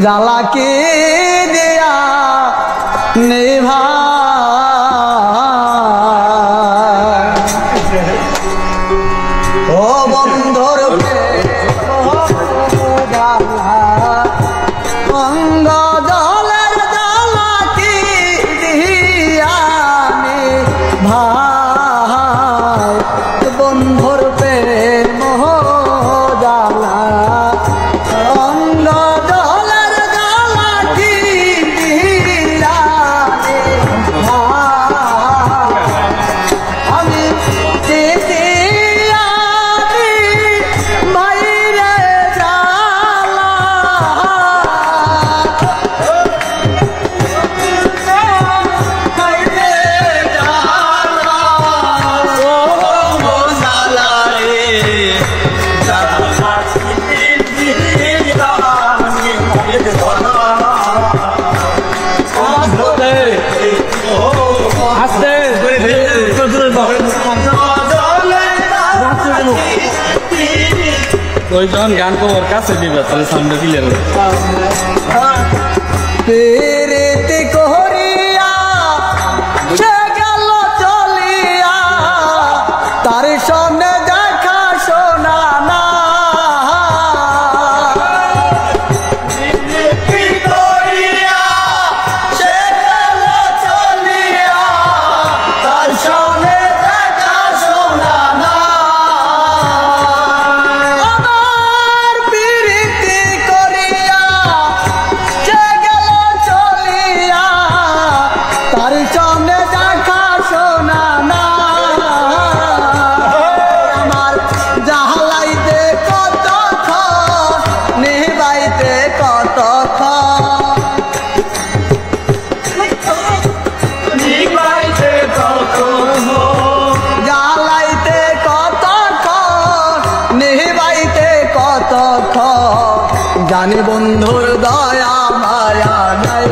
জ্বালা কি দিয়া নিভা ও বন্ধুর অঙ্গ জলের জ্বালা কি দিয়া ভাই বন্ধুর প্রেম জ্বালা অঙ্গ জলের জ্বালা কি দিয়া আমি ওই যখন গান করার কাছে দিবে তাহলে সাউন্ড ক্লিয়ার হবে পেরেতে করিয়া সে গেল চলিয়া তার সামনে দেখা শোনা না জানি বন্ধুর দয়া মায়া নাই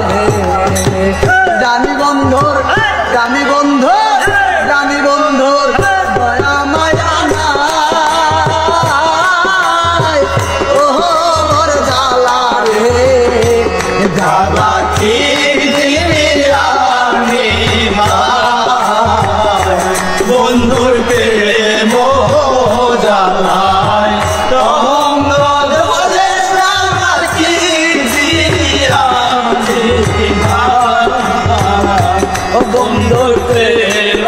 জানি বন্ধুর দয়া মায়া নাই ও মোর জ্বালা রে জ্বালা কি দিয়া বন্ধুর প্রেম জ্বালায় বন্ধুর প্রেম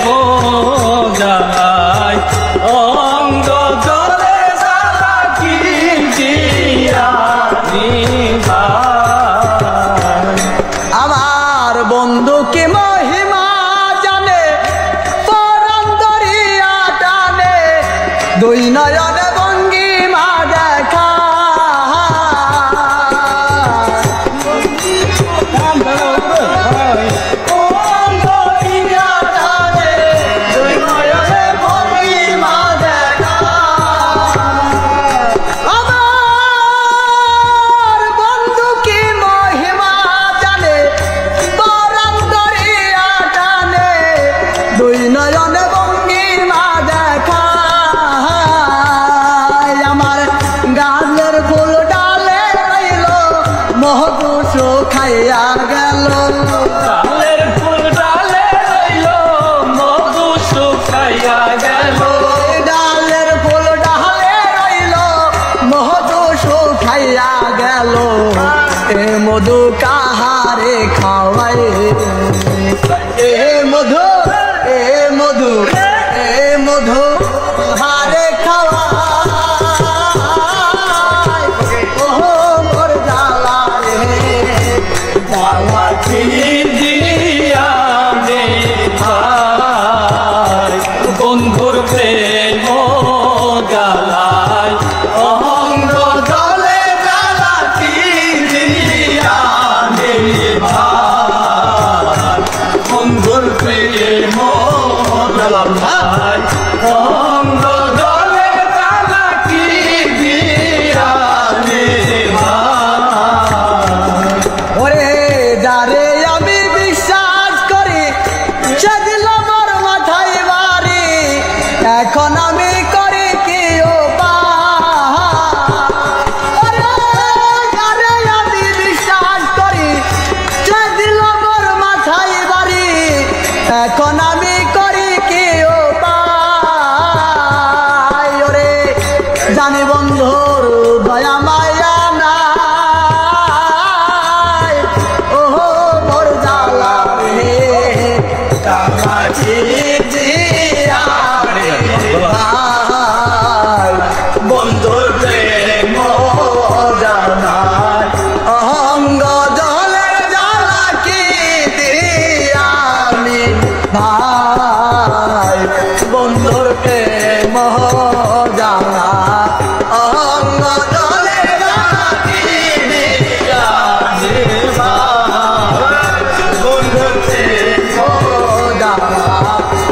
জ্বালায় অঙ্গ জলে জ্বালা কি দিয়া আমার বন্ধু কি মহিমা জানে পরাণ দরিয়া টানে দুই নয়নে ভঙ্গিমা দেখা খাইয়া গেল ডালের ফুল ডালে রইল মধু শুকাইয়া গেল ডালের ফুল ডালে রইল মধু শুকাইয়া গেল এ মধু কাহারে খাওয়াই এ মধু এ মধু এ মধু হারে খাওয়া বন্ধুর প্রেম জ্বালায় অঙ্গ জলে জ্বালা কি দিয়া বন্ধুর প্রেম জ্বালায় অঙ্গ জলে বাংলা